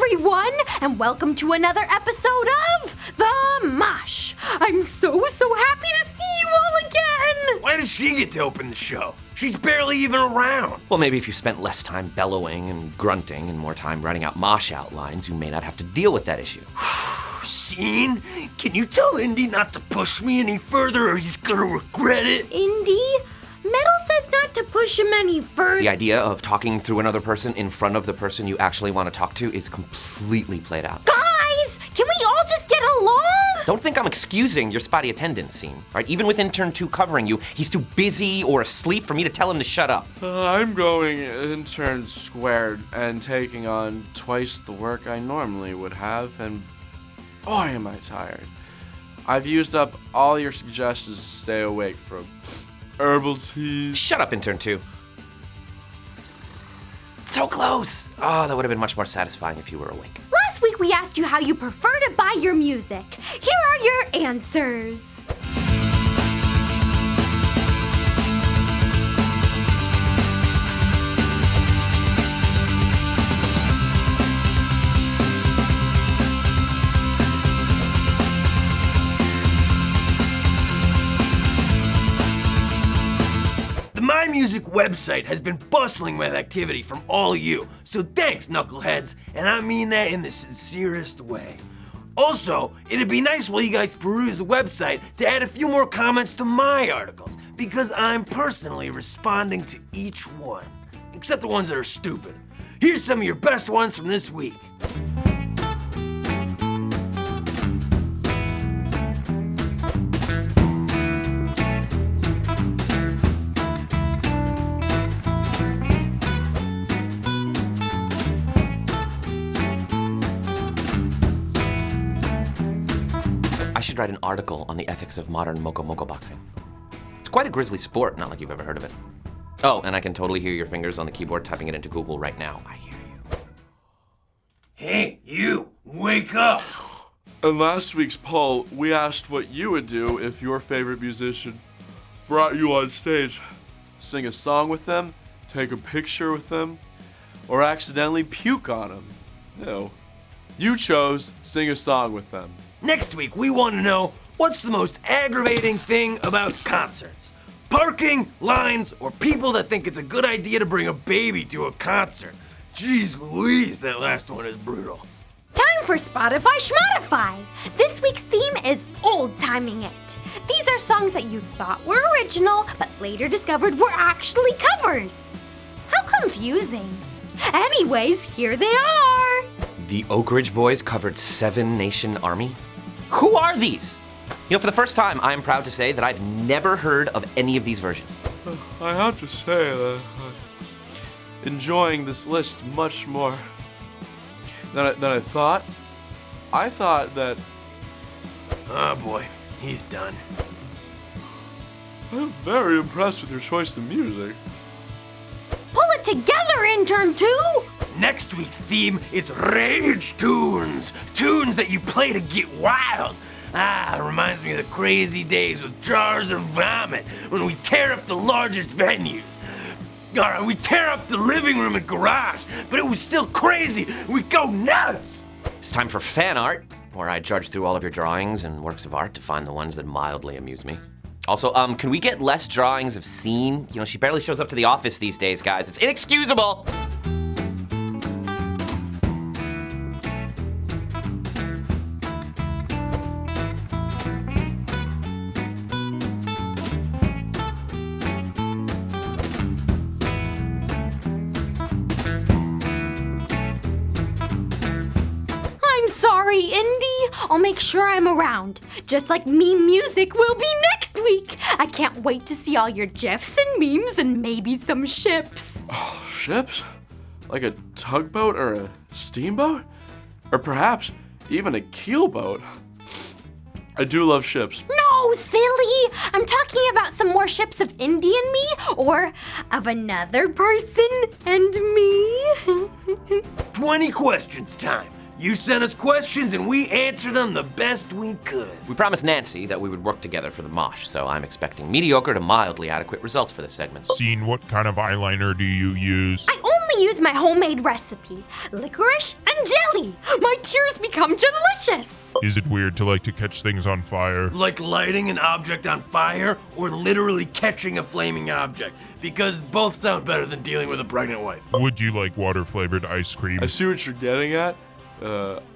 everyone, and welcome to another episode of The Mosh. I'm so happy to see you all again. Why does she get to open the show? She's barely even around. Well, maybe if you spent less time bellowing and grunting and more time writing out mosh outlines, you may not have to deal with that issue. Scene? Can you tell Indy not to push me any further or he's gonna regret it? Indy, Metal says not to push him any further. The idea of talking through another person in front of the person you actually want to talk to is completely played out. Guys, can we all just get along? Don't think I'm excusing your spotty attendance scene, right? Even with Intern 2 covering you, he's too busy or asleep for me to tell him to shut up. I'm going Intern squared and taking on twice the work I normally would have, and boy am I tired. I've used up all your suggestions to stay awake, from herbal teas. Shut up, Intern 2. So close. Oh, that would have been much more satisfying if you were awake. Last week we asked you how you prefer to buy your music. Here are your answers. The MyMusic website has been bustling with activity from all of you, so thanks, knuckleheads, and I mean that in the sincerest way. Also, it'd be nice while you guys peruse the website to add a few more comments to my articles, because I'm personally responding to each one, except the ones that are stupid. Here's some of your best ones from this week. I should write an article on the ethics of modern moco boxing. It's quite a grisly sport, not like you've ever heard of it. Oh, and I can totally hear your fingers on the keyboard typing it into Google right now. I hear you. Hey, you, wake up! In last week's poll, we asked what you would do if your favorite musician brought you on stage. Sing a song with them, take a picture with them, or accidentally puke on them. No. You chose sing a song with them. Next week, we want to know what's the most aggravating thing about concerts? Parking, lines, or people that think it's a good idea to bring a baby to a concert? Jeez Louise, that last one is brutal. Time for Spotify Schmotify. This week's theme is old timing it. These are songs that you thought were original, but later discovered were actually covers. How confusing. Anyways, here they are. The Oak Ridge Boys covered Seven Nation Army? Who are these? You know, for the first time, I'm proud to say that I've never heard of any of these versions. I have to say that I'm enjoying this list much more than I thought. I thought that... Oh boy, he's done. I'm very impressed with your choice of music. Pull it together, Intern 2. Next week's theme is rage tunes. Tunes that you play to get wild. It reminds me of the crazy days with jars of vomit when we tear up the largest venues. Alright, we tear up the living room and garage, but it was still crazy. We go nuts. It's time for fan art, where I judge through all of your drawings and works of art to find the ones that mildly amuse me. Also, can we get less drawings of Scene? You know, she barely shows up to the office these days, guys. It's inexcusable. I'm sorry, Indy. I'll make sure I'm around. Just like meme music will be next week. I can't wait to see all your gifs and memes and maybe some ships. Oh, ships? Like a tugboat or a steamboat? Or perhaps even a keelboat? I do love ships. No, silly. I'm talking about some more ships of Indy and me, or of another person and me. 20 questions time. You sent us questions and we answered them the best we could. We promised Nancy that we would work together for the Mosh, so I'm expecting mediocre to mildly adequate results for this segment. Scene, what kind of eyeliner do you use? I only finally use my homemade recipe, licorice and jelly. My tears become delicious. Is it weird to like to catch things on fire? Like lighting an object on fire or literally catching a flaming object, because both sound better than dealing with a pregnant wife. Would you like water-flavored ice cream? I see what you're getting at.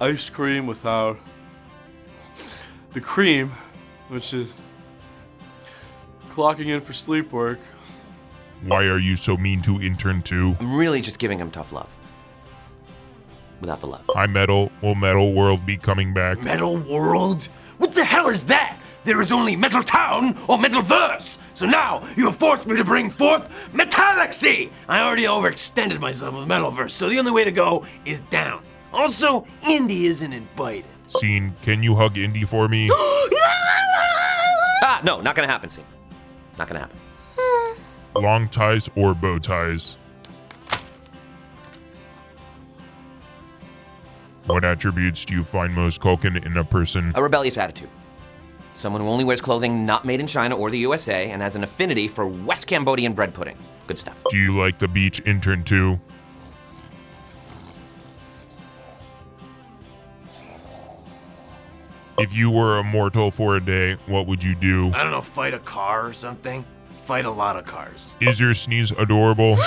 Ice cream without the cream, which is clocking in for sleep work. Why are you so mean to Intern 2? I'm really just giving him tough love. Without the love. Hi, Metal. Will Metal World be coming back? Metal World? What the hell is that? There is only Metal Town or Metal Verse. So now you have forced me to bring forth Metalaxy. I already overextended myself with Metalverse, so the only way to go is down. Also, Indy isn't invited. Scene, can you hug Indy for me? No, not gonna happen, Scene. Not gonna happen. Long ties or bow ties? What attributes do you find most Culkin in a person? A rebellious attitude. Someone who only wears clothing not made in China or the USA and has an affinity for West Cambodian bread pudding. Good stuff. Do you like the beach, Intern 2? If you were immortal for a day, what would you do? I don't know, fight a car or something? Fight a lot of cars. Is your sneeze adorable?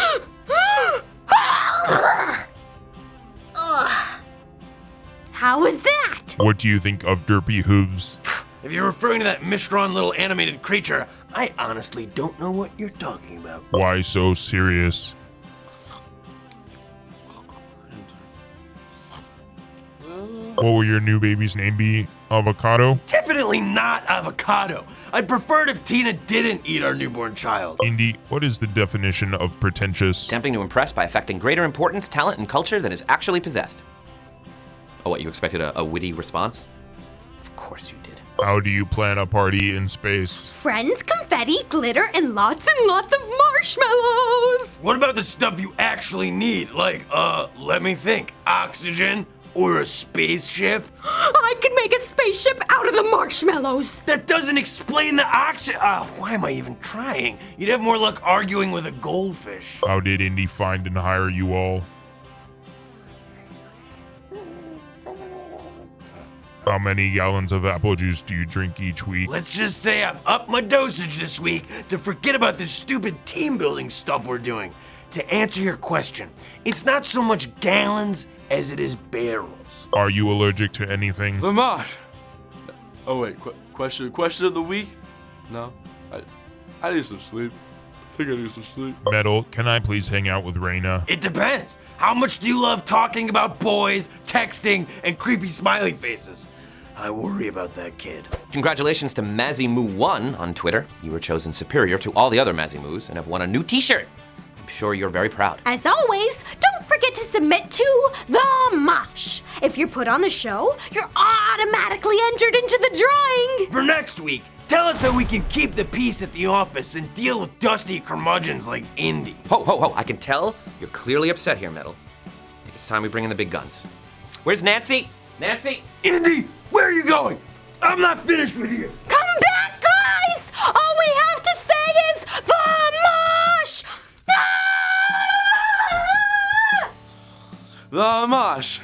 How is that? What do you think of derpy hooves? If you're referring to that misdrawn little animated creature, I honestly don't know what you're talking about. Why so serious? What will your new baby's name be? Avocado? Definitely not avocado. I'd prefer it if Tina didn't eat our newborn child. Indy, what is the definition of pretentious? Attempting to impress by affecting greater importance, talent, and culture than is actually possessed. Oh, what, you expected a witty response? Of course you did. How do you plan a party in space? Friends, confetti, glitter, and lots of marshmallows. What about the stuff you actually need? Like, let me think. Oxygen? Or a spaceship? I could make a spaceship out of the marshmallows. That doesn't explain the oxygen. Why am I even trying? You'd have more luck arguing with a goldfish. How did Indy find and hire you all? How many gallons of apple juice do you drink each week? Let's just say I've upped my dosage this week to forget about this stupid team building stuff we're doing. To answer your question, it's not so much gallons as it is barrels. Are you allergic to anything? The Mosh. Oh wait, question of the week? No, I need some sleep. I think I need some sleep. Metal, can I please hang out with Raina? It depends. How much do you love talking about boys, texting, and creepy smiley faces? I worry about that kid. Congratulations to Mazimoo1 on Twitter. You were chosen superior to all the other Mazimoos and have won a new t-shirt. I'm sure you're very proud. As always, don't forget to submit to the Mosh. If you're put on the show, you're automatically entered into the drawing. For next week, tell us how we can keep the peace at the office and deal with dusty curmudgeons like Indy. Ho, I can tell you're clearly upset here, Metal. I think it's time we bring in the big guns. Where's Nancy? Nancy? Indy, where are you going? I'm not finished with you. Come back, guys! All we have to say is the Mosh! The Mosh.